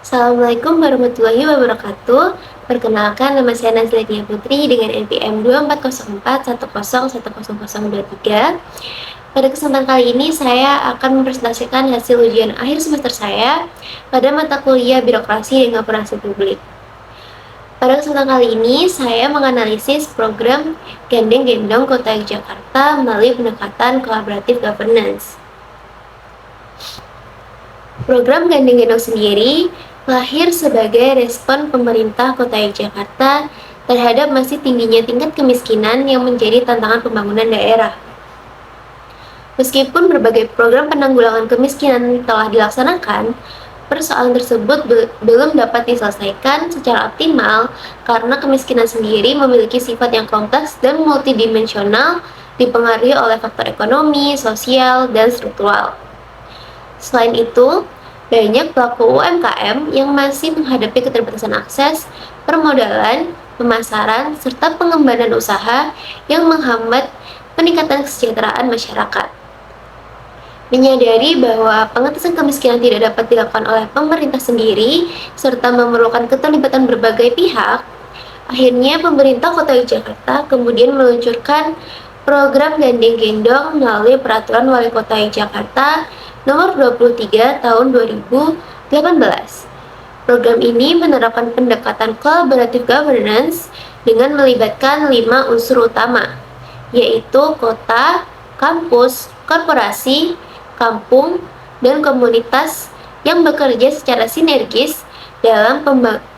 Assalamualaikum warahmatullahi wabarakatuh. Perkenalkan, nama saya Nazladia Putri dengan NPM 240410101023. Pada kesempatan kali ini saya akan mempresentasikan hasil ujian akhir semester saya pada mata kuliah Birokrasi dan Governance Publik. Pada kesempatan kali ini saya menganalisis program Gandeng Gendong Kota Yogyakarta melalui pendekatan collaborative governance. Program Gandeng Gendong sendiri lahir sebagai respon pemerintah Kota Yogyakarta terhadap masih tingginya tingkat kemiskinan yang menjadi tantangan pembangunan daerah. Meskipun berbagai program penanggulangan kemiskinan telah dilaksanakan, persoalan tersebut belum dapat diselesaikan secara optimal karena kemiskinan sendiri memiliki sifat yang kompleks dan multidimensional, dipengaruhi oleh faktor ekonomi, sosial, dan struktural. Selain itu, banyak pelaku UMKM yang masih menghadapi keterbatasan akses, permodalan, pemasaran, serta pengembangan usaha yang menghambat peningkatan kesejahteraan masyarakat. Menyadari bahwa pengentasan kemiskinan tidak dapat dilakukan oleh pemerintah sendiri, serta memerlukan keterlibatan berbagai pihak, akhirnya pemerintah Kota Yogyakarta kemudian meluncurkan program Gandeng Gendong melalui Peraturan Wali Kota Yogyakarta Nomor 23 Tahun 2018. Program ini menerapkan pendekatan collaborative governance dengan melibatkan 5 unsur utama, yaitu kota, kampus, korporasi, kampung, dan komunitas yang bekerja secara sinergis dalam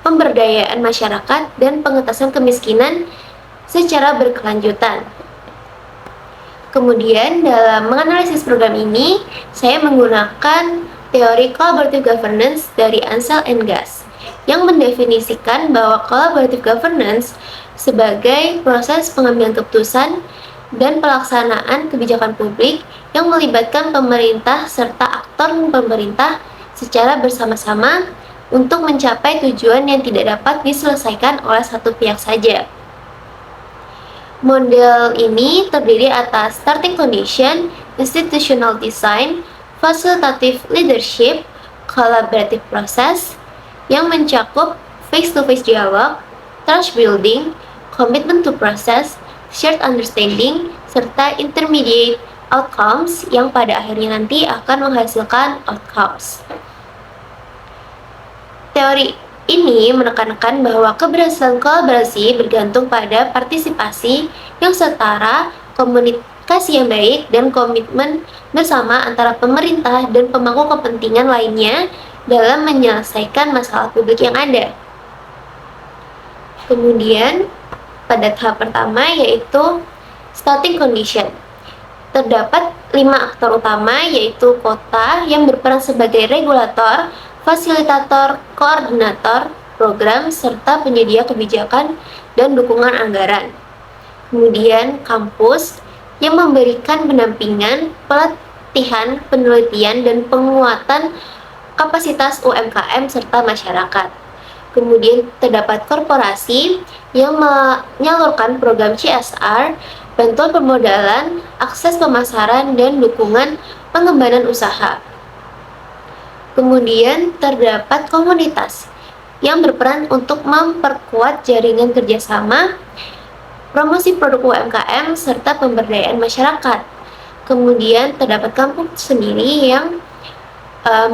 pemberdayaan masyarakat dan pengentasan kemiskinan secara berkelanjutan. Kemudian dalam menganalisis program ini, saya menggunakan teori collaborative governance dari Ansel and Gass yang mendefinisikan bahwa collaborative governance sebagai proses pengambilan keputusan dan pelaksanaan kebijakan publik yang melibatkan pemerintah serta aktor pemerintah secara bersama-sama untuk mencapai tujuan yang tidak dapat diselesaikan oleh satu pihak saja. Model ini terdiri atas starting condition, institutional design, facilitative leadership, collaborative process yang mencakup face-to-face dialog, trust building, commitment to process, shared understanding, serta intermediate outcomes yang pada akhirnya nanti akan menghasilkan outcomes. Teori ini menekankan bahwa keberhasilan kolaborasi bergantung pada partisipasi yang setara, komunikasi yang baik, dan komitmen bersama antara pemerintah dan pemangku kepentingan lainnya dalam menyelesaikan masalah publik yang ada. Kemudian, pada tahap pertama yaitu starting condition. Terdapat 5 aktor utama yaitu kota yang berperan sebagai regulator, fasilitator, koordinator, program, serta penyedia kebijakan dan dukungan anggaran. Kemudian kampus yang memberikan pendampingan, pelatihan, penelitian, dan penguatan kapasitas UMKM serta masyarakat. Kemudian terdapat korporasi yang menyalurkan program CSR, bantuan permodalan, akses pemasaran, dan dukungan pengembangan usaha. Kemudian terdapat komunitas yang berperan untuk memperkuat jaringan kerjasama, promosi produk UMKM, serta pemberdayaan masyarakat. Kemudian terdapat kampus sendiri yang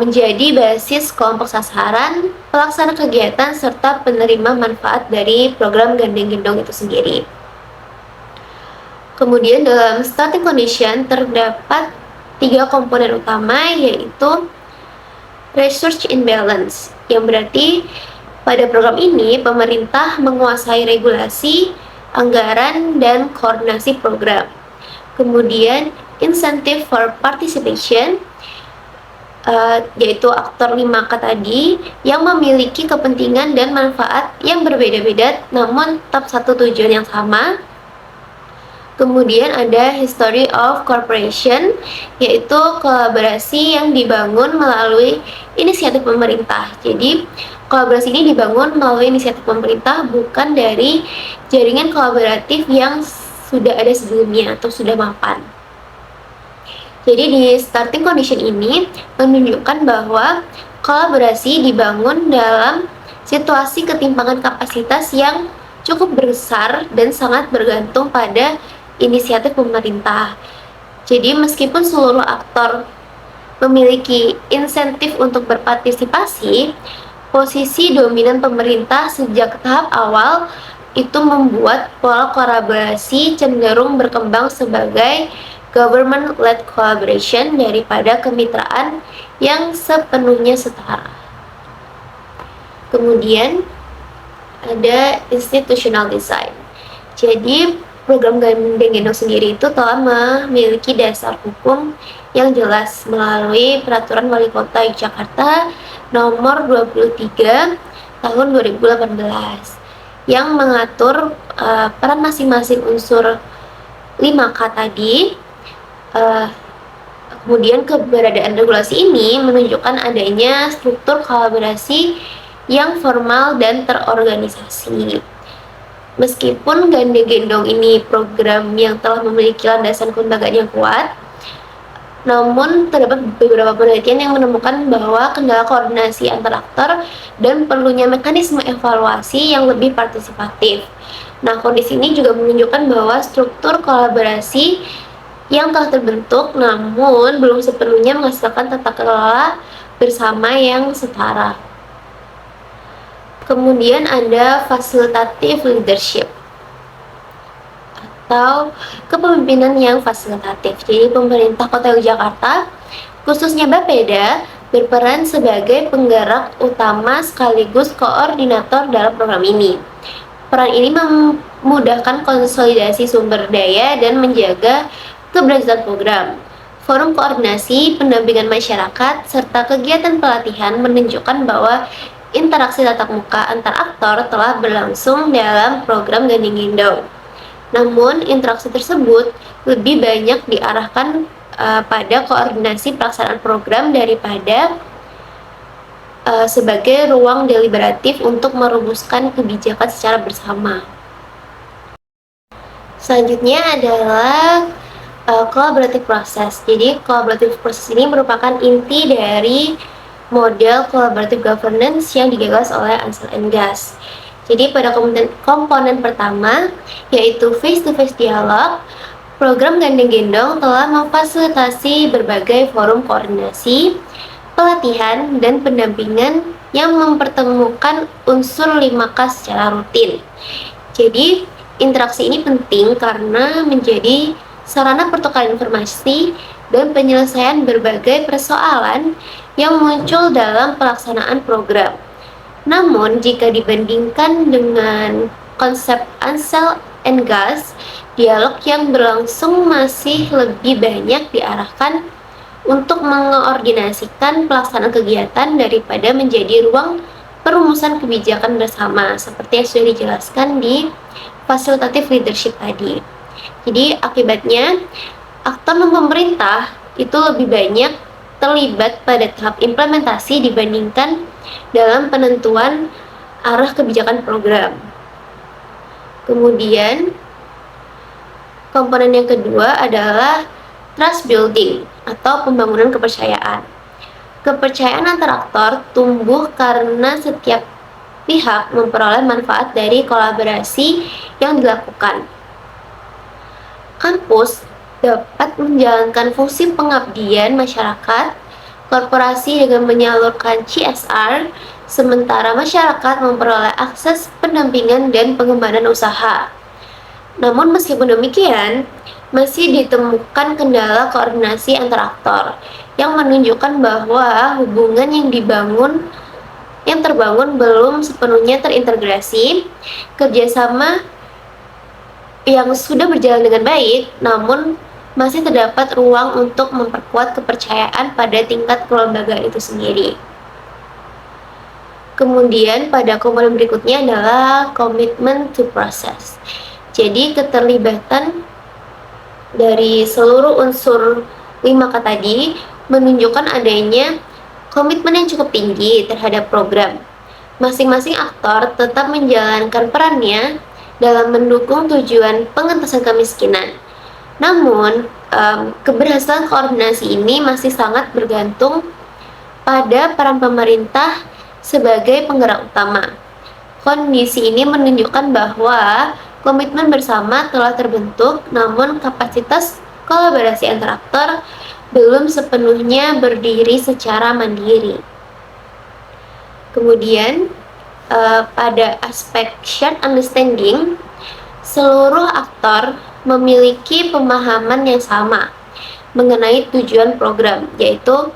menjadi basis kelompok sasaran, pelaksana kegiatan, serta penerima manfaat dari program Gandeng Gendong itu sendiri. Kemudian dalam starting condition terdapat 3 komponen utama yaitu research imbalance, yang berarti pada program ini pemerintah menguasai regulasi, anggaran, dan koordinasi program. Kemudian incentive for participation, yaitu aktor 5 tadi yang memiliki kepentingan dan manfaat yang berbeda-beda namun tetap satu tujuan yang sama. Kemudian ada history of cooperation, yaitu kolaborasi yang dibangun melalui inisiatif pemerintah. Jadi kolaborasi ini dibangun melalui inisiatif pemerintah, bukan dari jaringan kolaboratif yang sudah ada sebelumnya atau sudah mapan. Jadi di starting condition ini menunjukkan bahwa kolaborasi dibangun dalam situasi ketimpangan kapasitas yang cukup besar dan sangat bergantung pada inisiatif pemerintah. Jadi meskipun seluruh aktor memiliki insentif untuk berpartisipasi, posisi dominan pemerintah sejak tahap awal itu membuat pola kolaborasi cenderung berkembang sebagai government-led collaboration daripada kemitraan yang sepenuhnya setara. Kemudian ada institutional design. Jadi program gandeng gendong sendiri itu telah memiliki dasar hukum yang jelas melalui Peraturan Wali Kota Yogyakarta nomor 23 tahun 2018 yang mengatur peran masing-masing unsur 5K tadi. Kemudian keberadaan regulasi ini menunjukkan adanya struktur kolaborasi yang formal dan terorganisasi. Meskipun gandeng gendong ini program yang telah memiliki landasan kelembagaan yang kuat, namun terdapat beberapa penelitian yang menemukan bahwa kendala koordinasi antar aktor dan perlunya mekanisme evaluasi yang lebih partisipatif. Nah, kondisi ini juga menunjukkan bahwa struktur kolaborasi yang telah terbentuk namun belum sepenuhnya menghasilkan tata kelola bersama yang setara. Kemudian ada fasilitative leadership atau kepemimpinan yang fasilitatif. Jadi pemerintah Kota Yogyakarta, khususnya Bapeda, berperan sebagai penggerak utama sekaligus koordinator dalam program ini. Peran ini memudahkan konsolidasi sumber daya dan menjaga keberlanjutan program. Forum koordinasi, pendampingan masyarakat, serta kegiatan pelatihan menunjukkan bahwa interaksi tatap muka antar aktor telah berlangsung dalam program gandeng gendong. Namun, interaksi tersebut lebih banyak diarahkan pada koordinasi pelaksanaan program daripada sebagai ruang deliberatif untuk merumuskan kebijakan secara bersama. Selanjutnya adalah collaborative process. Jadi, collaborative process ini merupakan inti dari model collaborative governance yang digagas oleh Ansel and Guss. Jadi pada komponen pertama, yaitu face-to-face dialog, program gandeng gendong telah memfasilitasi berbagai forum koordinasi, pelatihan, dan pendampingan yang mempertemukan unsur 5K secara rutin. Jadi, interaksi ini penting karena menjadi sarana pertukaran informasi dan penyelesaian berbagai persoalan yang muncul dalam pelaksanaan program. Namun, jika dibandingkan dengan konsep Ansel and Guss, dialog yang berlangsung masih lebih banyak diarahkan untuk mengkoordinasikan pelaksanaan kegiatan daripada menjadi ruang perumusan kebijakan bersama, seperti yang sudah dijelaskan di fasilitative leadership tadi. Jadi, akibatnya, aktor non-pemerintah itu lebih banyak terlibat pada tahap implementasi dibandingkan dalam penentuan arah kebijakan program. Kemudian, komponen yang kedua adalah trust building atau pembangunan kepercayaan. Kepercayaan antar aktor tumbuh karena setiap pihak memperoleh manfaat dari kolaborasi yang dilakukan. Kampus dapat menjalankan fungsi pengabdian masyarakat, korporasi dengan menyalurkan CSR, sementara masyarakat memperoleh akses pendampingan dan pengembangan usaha. Namun meskipun demikian, masih ditemukan kendala koordinasi antar aktor yang menunjukkan bahwa hubungan yang terbangun belum sepenuhnya terintegrasi. Kerjasama yang sudah berjalan dengan baik, namun masih terdapat ruang untuk memperkuat kepercayaan pada tingkat kelembagaan itu sendiri. Kemudian pada komponen berikutnya adalah commitment to process. Jadi keterlibatan dari seluruh unsur 5K tadi menunjukkan adanya komitmen yang cukup tinggi terhadap program. Masing-masing aktor tetap menjalankan perannya dalam mendukung tujuan pengentasan kemiskinan. Namun, keberhasilan koordinasi ini masih sangat bergantung pada peran pemerintah sebagai penggerak utama. Kondisi ini menunjukkan bahwa komitmen bersama telah terbentuk, namun kapasitas kolaborasi antar aktor belum sepenuhnya berdiri secara mandiri. Kemudian, pada aspek shared understanding, seluruh aktor memiliki pemahaman yang sama mengenai tujuan program, yaitu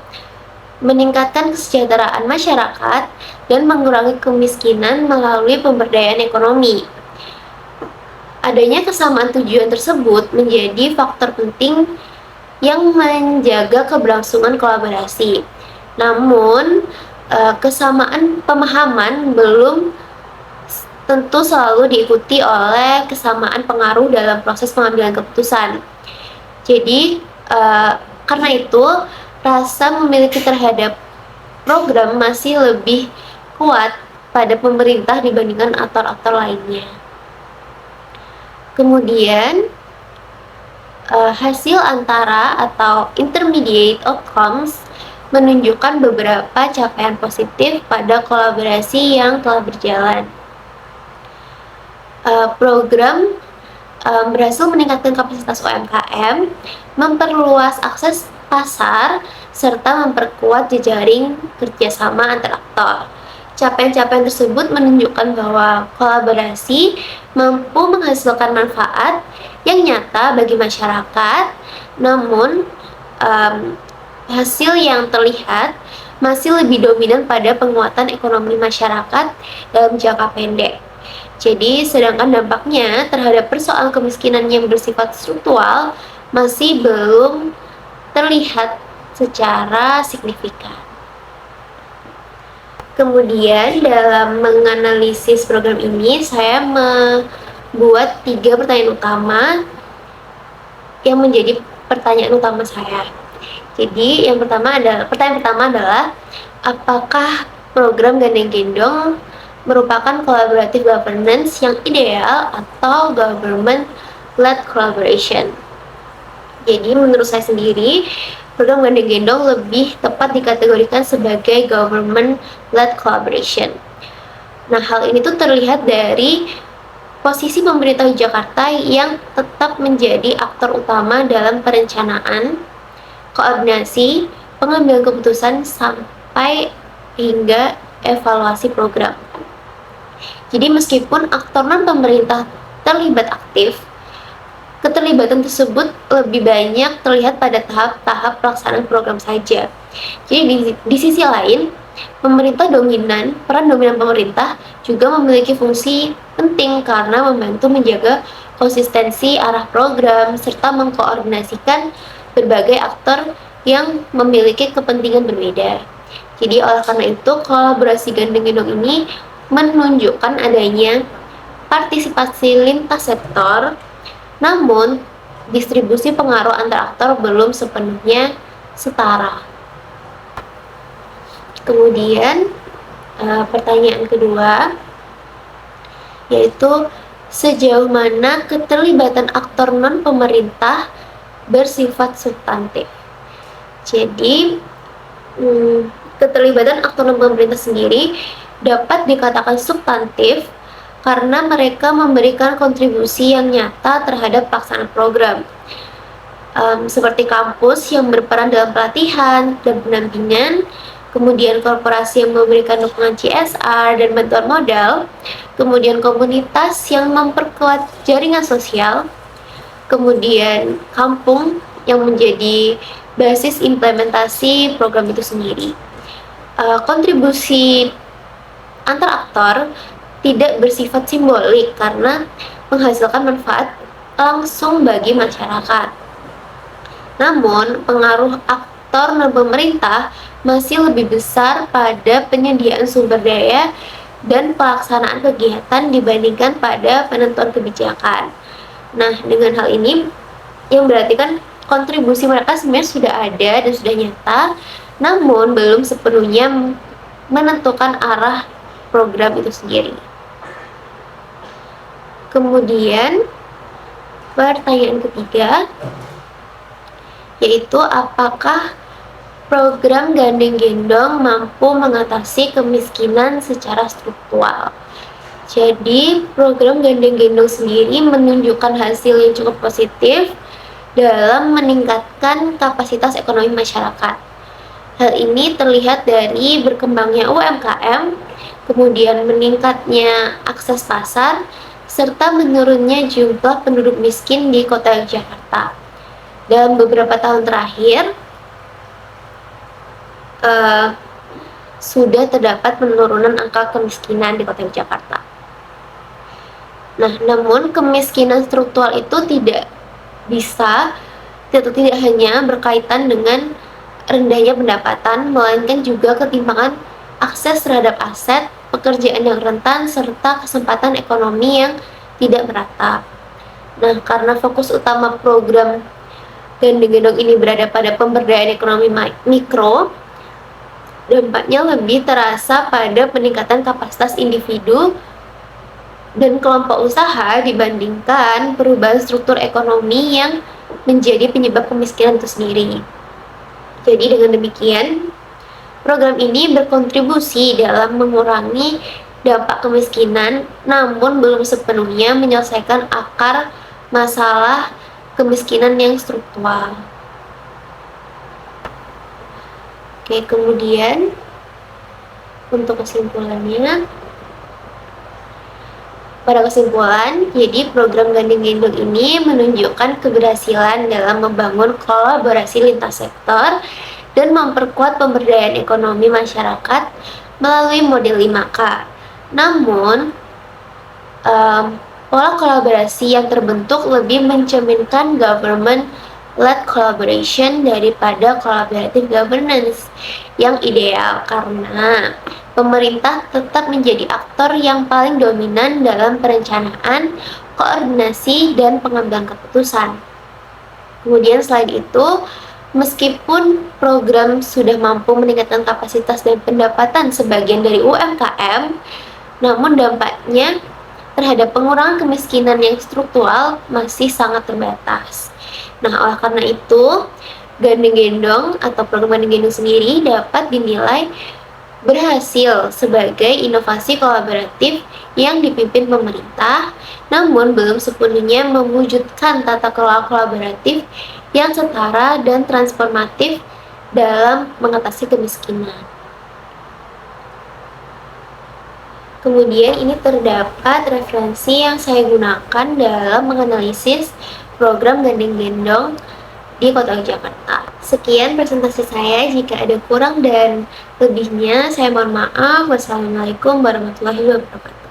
meningkatkan kesejahteraan masyarakat dan mengurangi kemiskinan melalui pemberdayaan ekonomi. Adanya kesamaan tujuan tersebut menjadi faktor penting yang menjaga keberlangsungan kolaborasi. Namun, kesamaan pemahaman belum tentu selalu diikuti oleh kesamaan pengaruh dalam proses pengambilan keputusan. Jadi, karena itu, rasa memiliki terhadap program masih lebih kuat pada pemerintah dibandingkan aktor-aktor lainnya. Kemudian, hasil antara atau intermediate outcomes menunjukkan beberapa capaian positif pada kolaborasi yang telah berjalan. Program berhasil meningkatkan kapasitas UMKM, memperluas akses pasar, serta memperkuat jejaring kerjasama antar aktor. Capaian-capaian tersebut menunjukkan bahwa kolaborasi mampu menghasilkan manfaat yang nyata bagi masyarakat, namun hasil yang terlihat masih lebih dominan pada penguatan ekonomi masyarakat dalam jangka pendek. Jadi, sedangkan dampaknya terhadap persoalan kemiskinan yang bersifat struktural masih belum terlihat secara signifikan. Kemudian, dalam menganalisis program ini, saya membuat 3 pertanyaan utama yang menjadi pertanyaan utama saya. Jadi, pertanyaan pertama adalah, apakah program Gandeng Gendong merupakan collaborative governance yang ideal atau government-led collaboration? Jadi, menurut saya sendiri, program Gandeng Gendong lebih tepat dikategorikan sebagai government-led collaboration. Nah, hal ini tuh terlihat dari posisi pemerintah Jakarta yang tetap menjadi aktor utama dalam perencanaan, koordinasi, pengambilan keputusan, sampai hingga evaluasi program. Jadi, meskipun aktor non-pemerintah terlibat aktif, keterlibatan tersebut lebih banyak terlihat pada tahap-tahap pelaksanaan program saja. Jadi, di sisi lain, peran dominan pemerintah juga memiliki fungsi penting karena membantu menjaga konsistensi arah program serta mengkoordinasikan berbagai aktor yang memiliki kepentingan berbeda. Jadi, oleh karena itu, kolaborasi Gandeng Gendong ini menunjukkan adanya partisipasi lintas sektor, namun distribusi pengaruh antar aktor belum sepenuhnya setara. Kemudian, pertanyaan kedua, yaitu sejauh mana keterlibatan aktor non-pemerintah bersifat substantif. Jadi, keterlibatan aktor non-pemerintah sendiri dapat dikatakan substantif karena mereka memberikan kontribusi yang nyata terhadap pelaksanaan program, seperti kampus yang berperan dalam pelatihan dan pendampingan, kemudian korporasi yang memberikan dukungan CSR dan bantuan modal, kemudian komunitas yang memperkuat jaringan sosial, kemudian kampung yang menjadi basis implementasi program itu sendiri. Kontribusi antar aktor tidak bersifat simbolik karena menghasilkan manfaat langsung bagi masyarakat. Namun, pengaruh aktor non-pemerintah masih lebih besar pada penyediaan sumber daya dan pelaksanaan kegiatan dibandingkan pada penentuan kebijakan. Nah, dengan hal ini, yang berarti kan kontribusi mereka sebenarnya sudah ada dan sudah nyata, namun belum sepenuhnya menentukan arah program itu sendiri. Kemudian, pertanyaan ketiga, yaitu apakah program gandeng gendong mampu mengatasi kemiskinan secara struktural. Jadi, program gandeng gendong sendiri menunjukkan hasil yang cukup positif dalam meningkatkan kapasitas ekonomi masyarakat. Hal ini terlihat dari berkembangnya UMKM, kemudian meningkatnya akses pasar, serta menurunnya jumlah penduduk miskin di kota Jakarta. Dalam beberapa tahun terakhir, sudah terdapat penurunan angka kemiskinan di kota Jakarta. Nah, namun kemiskinan struktural itu tidak hanya berkaitan dengan rendahnya pendapatan, melainkan juga ketimpangan akses terhadap aset, pekerjaan yang rentan, serta kesempatan ekonomi yang tidak merata. Nah, karena fokus utama program gandeng gendong ini berada pada pemberdayaan ekonomi mikro, dampaknya lebih terasa pada peningkatan kapasitas individu dan kelompok usaha dibandingkan perubahan struktur ekonomi yang menjadi penyebab kemiskinan itu sendiri. Jadi dengan demikian, program ini berkontribusi dalam mengurangi dampak kemiskinan, namun belum sepenuhnya menyelesaikan akar masalah kemiskinan yang struktural. Oke, kemudian untuk kesimpulannya, pada kesimpulan, jadi program gandeng gendong ini menunjukkan keberhasilan dalam membangun kolaborasi lintas sektor dan memperkuat pemberdayaan ekonomi masyarakat melalui model 5K. Namun, pola kolaborasi yang terbentuk lebih mencerminkan government-led collaboration daripada collaborative governance yang ideal, karena pemerintah tetap menjadi aktor yang paling dominan dalam perencanaan, koordinasi, dan pengambilan keputusan. Kemudian selain itu, meskipun program sudah mampu meningkatkan kapasitas dan pendapatan sebagian dari UMKM, namun dampaknya terhadap pengurangan kemiskinan yang struktural masih sangat terbatas. Nah, oleh karena itu, gandeng gendong atau program gandeng gendong sendiri dapat dinilai berhasil sebagai inovasi kolaboratif yang dipimpin pemerintah, namun belum sepenuhnya mewujudkan tata kelola kolaboratif yang setara dan transformatif dalam mengatasi kemiskinan. Kemudian ini terdapat referensi yang saya gunakan dalam menganalisis program gandeng gendong di Kota Jakarta. Sekian presentasi saya, jika ada kurang dan lebihnya saya mohon maaf. Wassalamualaikum warahmatullahi wabarakatuh.